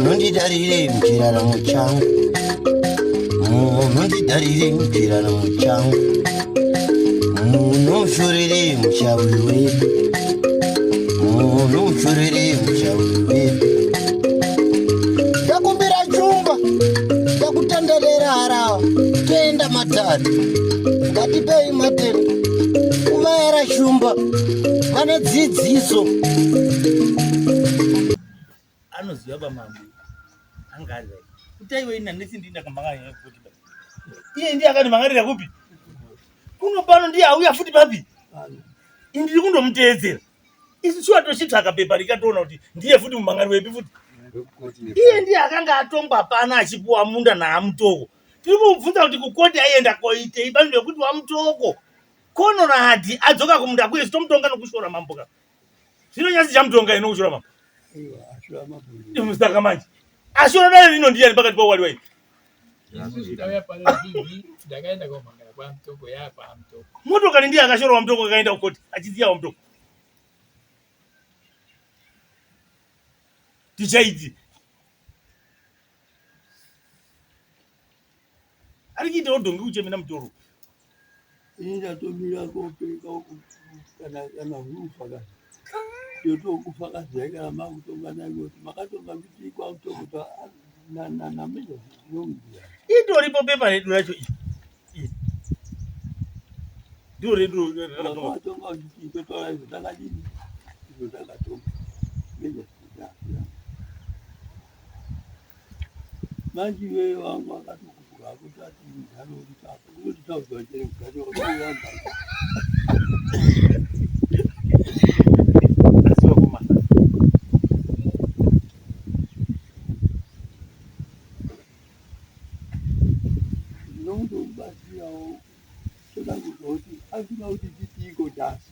mundidarire mchiraramo changu, mundidarire mchiraramo changu, munoshorere mushauri wedu, munoshorere mushauri wedu. Ndakumbira chumba ndakutenderera harawa toenda Matare, ngatipei matende kuvaera shumba vane dzidziso. Anoziva bamambo angari kuti aiwe ina nesi ndinda kamanganya kuti iye ndiye akanimangarira kupi kuno pano ndiye auya futi papi ndiri kundomuteedzera isi shuwa tochitsvaka pepa rikatoona kuti ndiye futi mumangari wepi futi iye ndiye akanga atongwa pana achipuwa munda naamutoko. Tiri kumubvunza kuti kukoti aienda koitei bani rekuti wamutoko konora hati adzoka kumunda kuye sitomutonga nokushora mambo ka zvino nyasi chamutonga ino kushora mambo saka manje ashora dare rino ndiani pakati pauwaliwa ini motokari ndiye akashora wamutoko akaenda kukoti achiziya wamutoko tichaiti ari kuita udhongi uchemena mutoro indatomira kopeka kana hurufaka yotokufaka zvekana makutongana kuti makatonga kuti kwakutokuta nameza zvinongia itoripo pepa redu racho ndiro redu rakatonga kuti totora izvo takadini izvo takatonga meza manje iweyo wangu akatokuvuka kuti ati mdhalo uritapo kuti taudzwa chere kugati wakuamba asiwa kumana ndomutomubatsirawo toda kuzwa kuti afuna kuti titiko tasi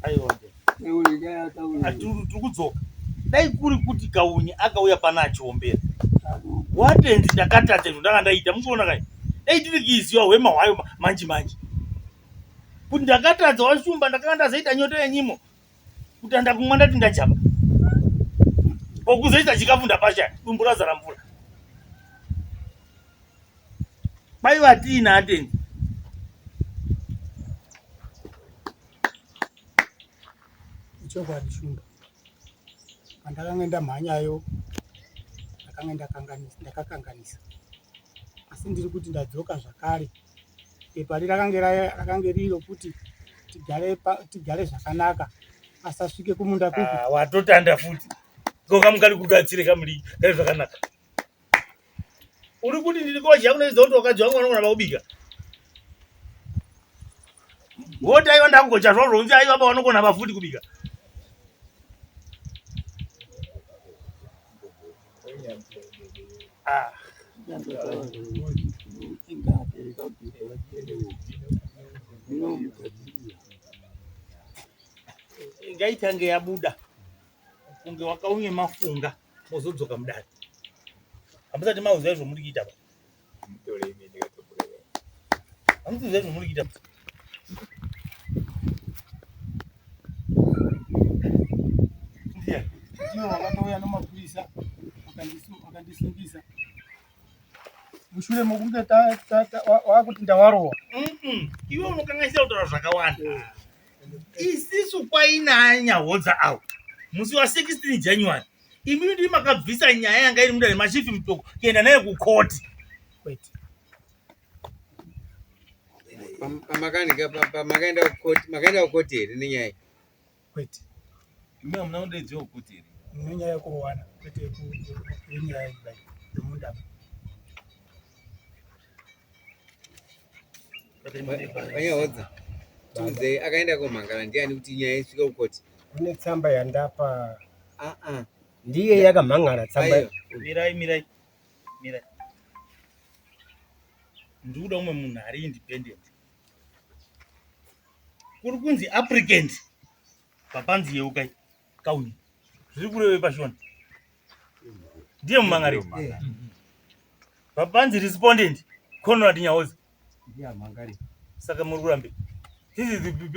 aiwa eulekayataura tiri kudzoka dai kuri kuti Kauni akauya pana achiombera watenzi ndakatadza izvo ndanga ndaita muchiona kai dai tiri kuiziva hwema hwayo manje manje kuti ndakatadza washumba ndakanga ndazoita nyoto yenyimo kuti andakumwa ndati ndajaba okuzoita chikafu ndapashaya dumbu razara mvura kwaiva tiina atenzi ichokwadi shumba pandakanga ndamhanyayo ndakakanganisa asi ndiri kuti ndadzoka zvakare pepa rakange riro kuti tigare zvakanaka asasvike kumunda kupi watotanda futi kokamukari kugadzire kamuri kari zvakanaka uri kuti ndiri kodya kunoizwa kuti wakadzi wangu vanogona vaubika woti aiva ndakugocha zvazvo unzi aiva pavanogona vafuti kubika ngaitange yabuda kunge wakaunye mafunga mozodzoka mudare hamusati mauziva izvo muri kuita pa hamuziva izvo muri kuita pa ndiyo wakatouya nomapurisa wakandisungisa mushure mokunge wakuti ndawarowa iwe unokanganisira kutaura zvakawanda isisu kwainanyahodza awo musi wa16 January imi ndiri makabvisa nyaya yanga iri mundare machifi mutoko kuenda naye kukoti kwete makaenda kukoti here nenyaya kwete imi hamuna kundaidziwa kukoti here nenyaya yekurowana kwete yenyaya yemundaba vanyahodza tiudzei akaenda komhangara ndiani kuti nyaya isvika kukoti kune tsamba yandapa ndiye yakamhangara tsamba mirai ndikuda umwe munhu ari independent kuri kunzi applicant papanzi yeukai Kauni zviri kureve pashona ndiye mumangari papanzi respondent Conrad Nyahoza ndiye mhangari saka muri kurambe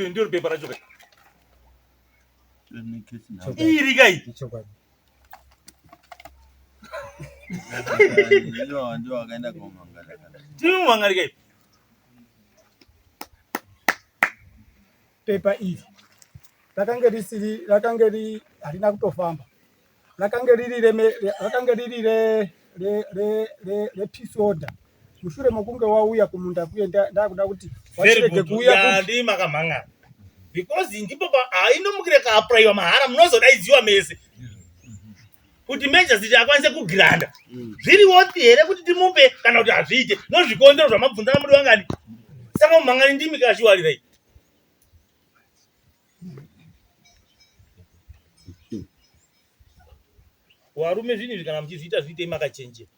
ndiro pepa racho kai iri kai ichokwadi Ndio wakaenda kumwangalia. Timu mwangalie. Pepa ili rakangeri halina kutofamba rakangeri le peace order mushure mokunge wauya kumunda kuye ndakuda kuti wachirege kuuya ndi makamhanga because ndipo ainomukire kaapraiwa mahara munozodaidziwa mese kuti measures akwanise kugiranda zviri wothi here kuti timupe kana kuti hazviite nozvikondero zvamabvunzana muri wangani saka mumhangani ndimi kashiwarirai warume zvinhu kana muchizviita zviitei makachenjera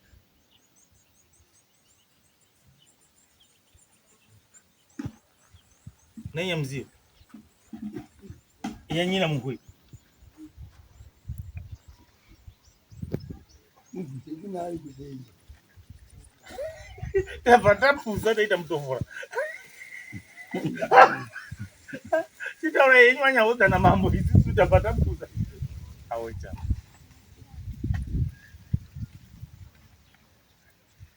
nenyamuziva yanyina mungui tabva tapusa taita mutovora titaura yenywanyaodzana mambo isusu tabva tapusa aoita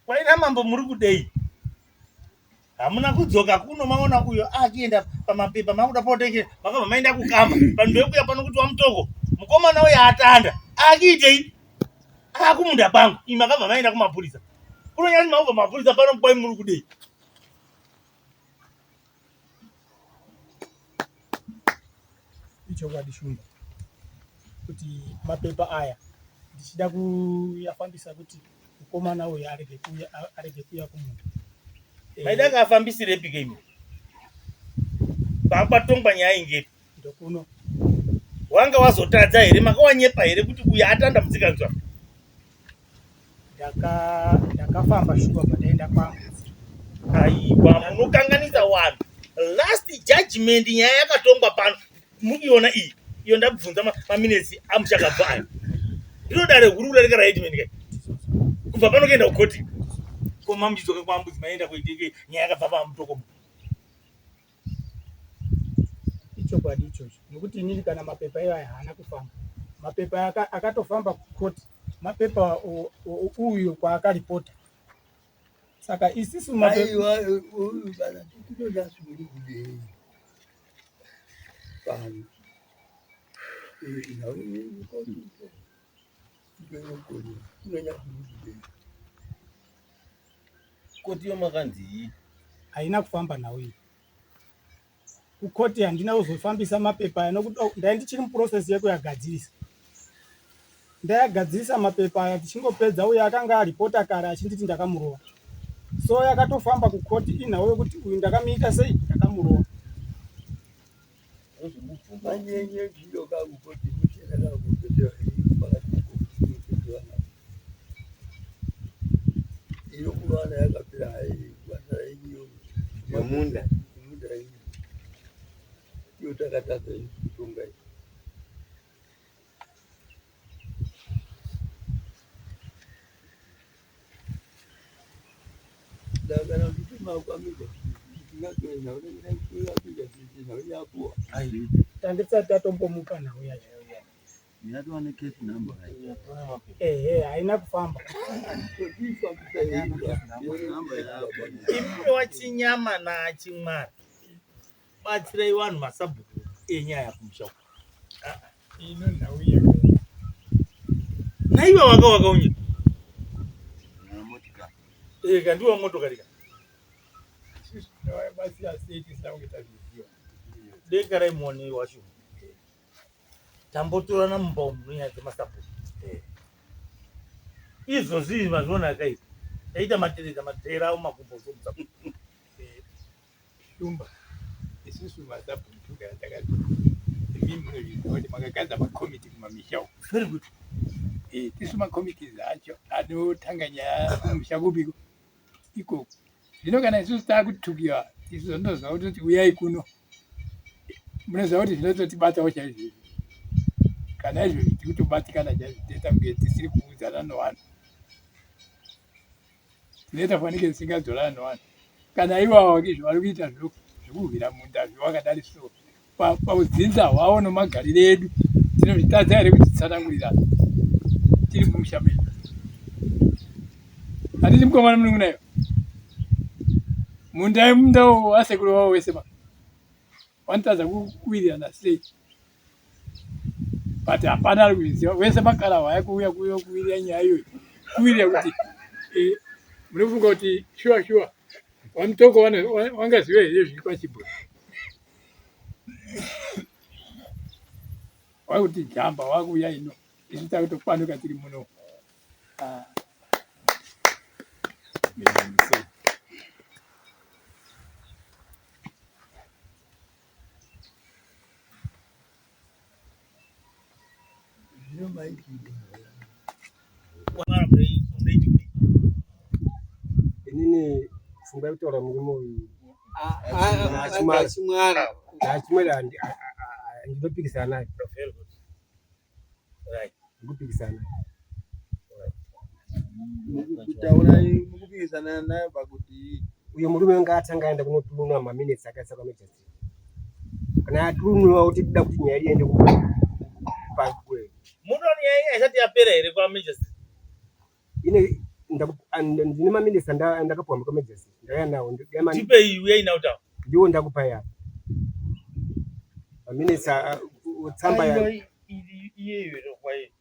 kwaina mambo muri kudei hamuna kudzoka kuno maona uyo akienda pamapepa makuda poteke makabva maenda kukamba panhu yekuya pano kuti wamutoko mukomana uyo atanda akiitei akumunda kwangu imi makabva maenda kumapurisa kunonyati maubva mapurisa pano kwai muri kudei ichokwadi shumba kuti mapepa aya ndichida kuyafambisa kuti mukomana uyo arege kuya kumunda maida kaafambisire pike imi pakwatongwa nyaya ingepi ndokuno wanga wazotadza here makawanyepa here kuti uyo atanda mutsikanzwa ndakafamba shuwa padaenda kwangu aiwa munokanganisa wanhu last judgment nyaya yakatongwa pano muiona iyi iyo ndabvunza maminitsi amuchakabva ayo ndinodare huru kudarika raidiment kai kubva pano kuenda kukoti koma muchidzoka kwambudzi maenda kuitike nyaya yakabva pamutoko ichokwadi ichocho nokuti inini kana mapepa iwo aya haana kufamba mapepa akatofamba kukoti mapepa uyu kwaakaripota saka isisu Aiwa uyu kana tikudasuri kudei. Pano. Nawe ni kodi. Ndio kodi. Kunonya kudei. koti yomakanzi haina kufamba nawe kukoti handina kuzofambisa mapepa aya nokuti ndai ndichiri muprocess yekuyagadzirisa ndayagadzirisa mapepa aya tichingopedza uye akanga aripota kare achinditi ndakamurova so yakatofamba kukoti inhau yekuti uyu ndakamuita sei ndakamurova Manyenye ndio kakukoti muchera kakutotera pakati kokutotera. Iyo kulwana yakapira hai bana hiyo Mamunda. Munda hiyo. Iyo takataka kutunga. Dagana kutuma kwa mimi. Ngakena unaenda kuya kuja sisi na yapo. ai tandisati tatombomuka nhau yacho Ninatoa ni case number hai. haina kufamba Kodifa kusaidia. imi wachinyama nachimwari batsirai vanhu masabhuku enyaya kumusha ino nhau iya naiva waka wakaunyika Na motika. kandiwa motokari ka basi aseti saungeta zviziva deka raimoni washu tambotorana mumba umu nenyaya dzemasabhuku izvozvi mazviona akaita taita matereza matera awo makumbo somusabhuku shumba isusu masabhuku tugara takati imi munozviziva kuti makagadza makomiti kumamisha uku very good tisu makomitis acho anotanga nyaya musha kupiko ikoko zvino kana isusu taakutukiwa isusu ndinoziva kutoti uyai kuno munoziva kuti zvinototibatawo chaizvizvi kana izvozvi tikutobatikana chaizviteta kunge tisiri kuudzana nevanhu tinoita fanike tisingadzorana nevanhu kana ivavo zvavari kuita zvokurwira munda zvivakadari so paudzinza hwavo nemagariro edu tinozvitadza here kuti tsanangurira tiri mumusha medu Handiti mukomana mulungu nayo. Munda wasekuru wao wese ba. Wantaza kuwirirana stage. But hapana alikuziwa. Wese makala wayakuya kuwirira nyayo. Kuwirira kuti munofunga kuti sure. Wamtoko wangaziwe izvi kwa chibwe. Wakuti jamba wakuya ino. Isu takutokwanuka tiri muno. Inini funga kutora mulimo achimwara achimwera ndopikisana naye. Ndopikisana. kutaura mukupikisana naye pakuti Uyo murume ngatanga aenda kunotunwa maminutes akaisa kwa mecha. Kana atunwa kuti tida kuti nyari ende ku pakwe. Munoni yeye asati yapera here kwa Manchester. Ine ndine maminutes ndakapuwa kwa mecha. Ndaya nawo ndiyamani. Tipe iwe inauta. Ndiwo ndakupa ya. Maminutes utsamba ya iye kwa iye.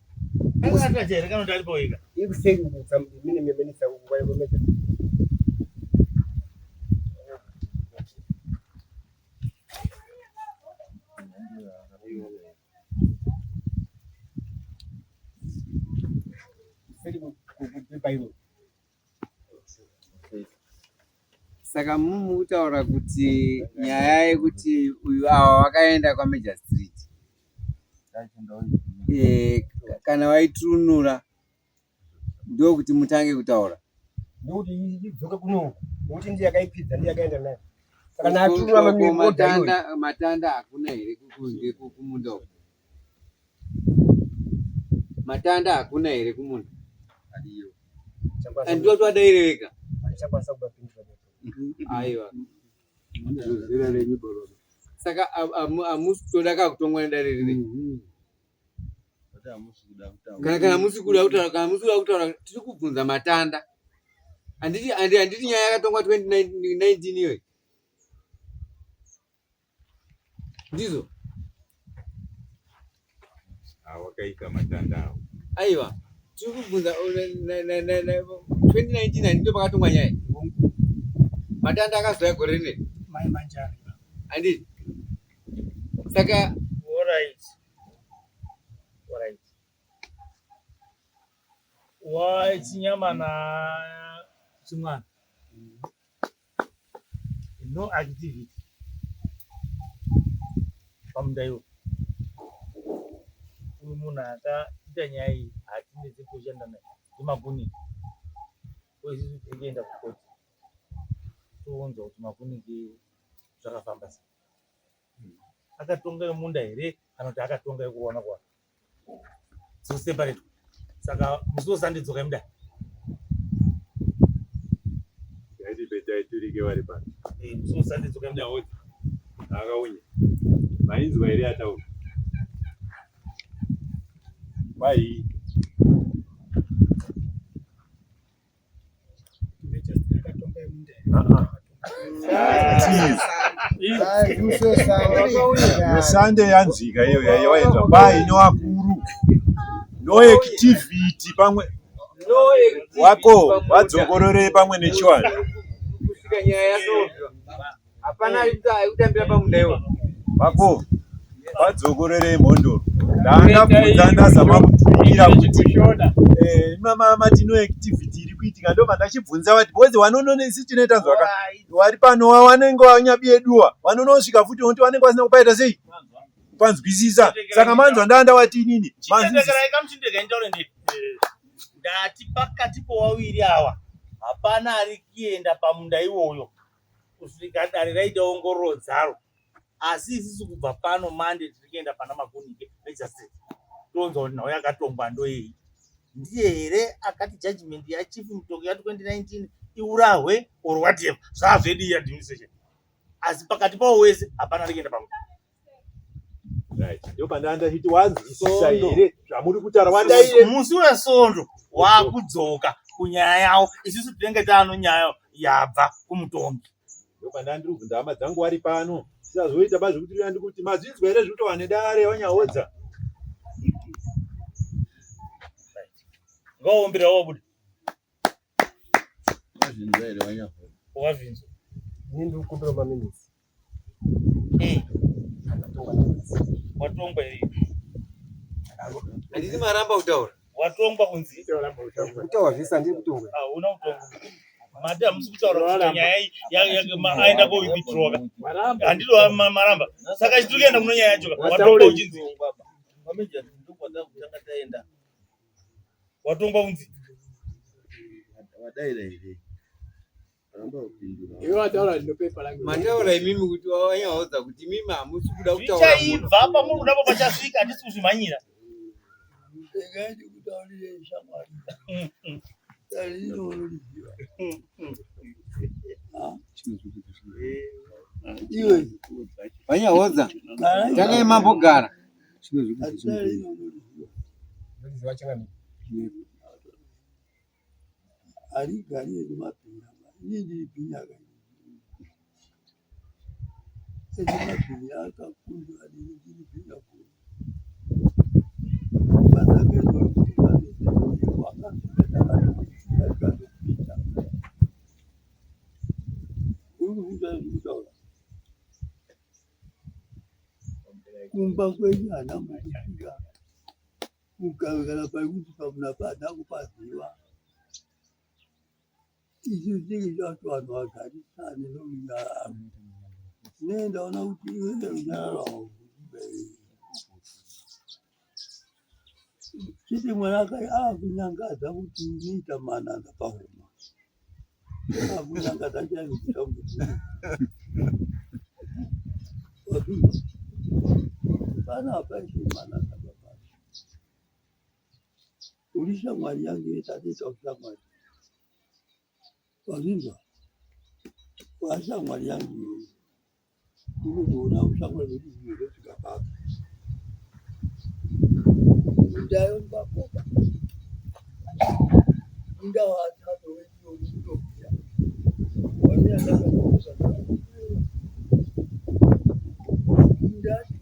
Anga jere kana ndalipo ika. ikuseri kutsamba mine maminutes kwa mecha. saka mutaura kuti nyaya yekuti uyu awa wakaenda kwa Major Street kana waitunura ndio kuti mutange kutaura Ndokuti idzoka kuno kuti ndiye akaipidza ndiye akaenda naye. Saka natunwa maminutes matanda hakuna here kukunge kumunda uko matanda hakuna here kumunda aliyo ndio twadaireweka achakwanisa kubapindura. aiwa saka amusi kutongwa nedarerere kana musi kuda kutaura tiri kubvunza matanda handiti nyaya yakatongwa 2019 iyoyi ndizo wakaika matanda awo aiwa tiri kubvunza 2019 handito pakatongwa nyaya matanda akazoya gore rineri Mai manjari. handiti saka Alright. Wa chinyama na chimwana. No activity. Pamdayo. Umunaka itanyai atinde kushanda naye. Imaguni. Kwezi zigenda kukoti. Tuonzo tumaguni ki zvakafamba sei. Akatonga munda here kana kuti akatonga kuona kwa. So separate. Saka musosandidzoka mudai. yaiti beta turike vari pano Musosandidzoka mudai. nyaodzi akaunya mainzwa here ataura kwai Sunday yanzika iyo yawaenzwa pai nowakuru no activity pamwe wako wadzongorore pamwe nechiwana kusvika nyaya yasolvwa hapana aikutambira pamunda iwo wako wadzongorore mhondoro ndandabvunza ndazama kutumira kuti matino activity iri kuitika ndobva ndachibvunza vati bozi vanononesi tinoita vari pano vanenge vanyabieduwa vanonosvika futi noti vanenge vasina kupaita sei kupanzwisisa saka manzwa ndanda wati inini Chitendekerai kamuchindega ntaure ndeti. Ndati pakati powawiri awa hapana ari kuenda pamunda iwoyo kusvika dare raita ongororo dzaro. Asi isisi kubva pano mande tiri kuenda pana magunike vechaseti. Tonzwa kuti nhau yakatongwa ndoyei. Ndiye here akati judgment yachief mutoko ya 2019 iurahwe or whatever. Zvazvedi administration. Asi pakati pawo wese hapana ari kuenda pamunda. ndo pandandachiti wanzwisisa here zvamuri kutaura wandaire Musi wesondo wakudzoka kunyaya yawo isusu tinenge taano nyaya yabva kumutongi. Ndopanda ndiri kubvunza hama dzangu wari pano tisazoita bazvekuti ndikuti mazvinzwa ere zvekuti wane dare wanyahodza ngaombera wabuda mazvinzwa ere wanyahodza wavinzwa Nini ukumbira maminisi. Watongwa iri Handisi maramba kutaura. watongwa kunzi Kutaura visa ndiri kutonga. una utongwa mati hamusi kutaura nyaya aenda kowithdraw handito maramba saka chitikuenda kuno nyaya yacho watongwa uchinzi watongwa kunzi wadaira ere ramba kupindura Iwe wataura ndinopepa langu. Mataura imimi kuti wanyahodza kuti mimi hamusi kuda kutaura. zvichaibva pamukudapo pachasvika handisi kuzvimanyira. Ndingaiti kutaurire shamwari. Rinoriziva. Iwe Wanyahodza. Tanga mambogara. hatari rinoriziva. Ndoziva chingani. Harigari erimabhinya. Ini ndiri bhinya kai. Erimabhinya akakundwa ndiri bhinya kuru. Bazake ndori bazose wakazvika kumba kwenyu hana mukusvika kugavigana paikuti pamuna pana kupaziva ichi chinge chati vanhu vagarisane norunyararo neendaona kuti iwe nerunyararo chiti mwana akunyangadza kuti unoita manana pahuma akunyangadza chaizvitaungea pana paishe manana baba uri shamwari yangu yetatiita ushamwari wazvinzwa washamwari yangu iyoyo unozoona ushamwari hwedu zvinhu zvosvika papa ndayo ndibakoba ndawatano wedio kutobvira waniandakaoa ndati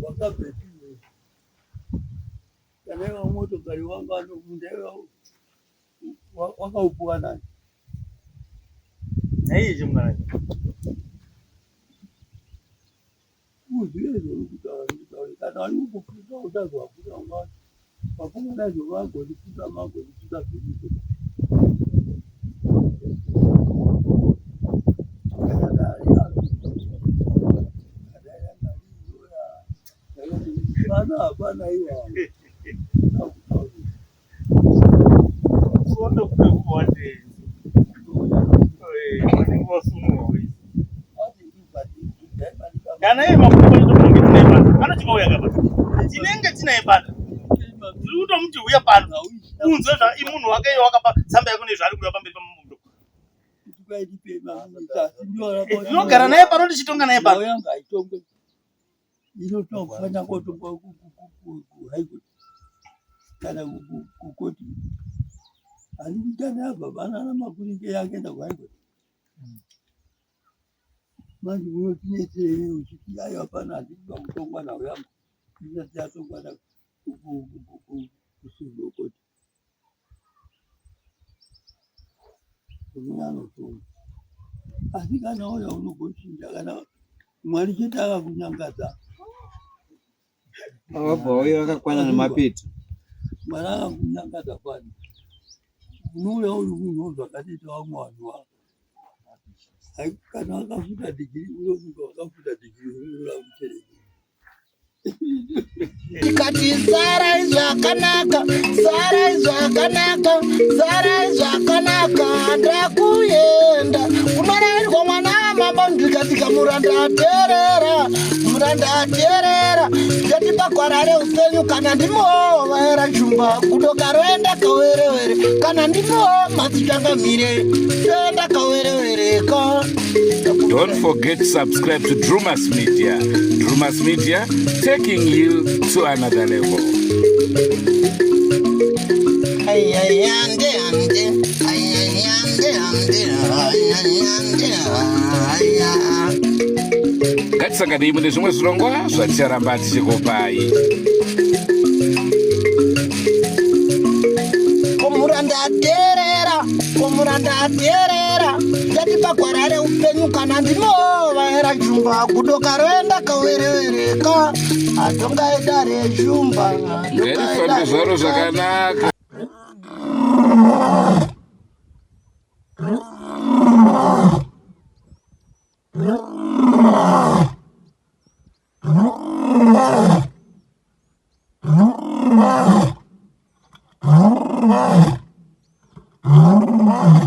wakabhetiwe kana iwa motokari wanga anokunda iwa wakaupuwa nani naiye mwana uzive zvori kutaura kana vari kukuputa utazwakuta ungati vafunga nazvo vagoliputa magoliputa zviripo vana hapana iwa kana iye makutoonge anochikauya kapata tinenge tinaye pano tiri kutomuti uya pano unzwe zvamunhu wake wakapa tsamba yako nezvaari kuda pamberi pamundo ndinogara naye pano ndichitonga naye pano yanga haitongwe inotofanya kotongwa kuhaikoti kana kukoti handikutana yabva banana makuringe yakuenda kuhaikoti manje unotinetsei uchiti ayo hapana handikuda kutongwa nawo yangu isati yatongwa kusuzokoti unoyanotonga asi kana uya unogochinja kana mwari chete akakunyangadza Wabva uye wakakwana nemapeti. mwari akakunyangadza kwani unouya uri munhu zvakatoita vamwe vanhu vavo kana wakafuta digiri unomuka wakafuta digiri unoura muchereke ukati zarai zvakanaka, zarai zvakanaka, zarai zvakanaka, ndakuyenda unorairwa mwana mama ndikatika muranda aterera, muranda aterera ndati bagwarare upenyu kana ndimovaera chumba kudoka roenda kawerewere kana ndimo madzitangamire toenda kawerewereka. Don't forget to subscribe to Drumas Media. Drumas Media, taking you to another level. Ngatisangane mune zvimwe zvirongwa zvaticharamba tichikupai. Komuranda aterera ndati bagwarare upenyu kana ndimovaera chumba kudoka roenda kawerewereka hatongaida rechumba Ngerifambe zvaro zvakanaka. Oh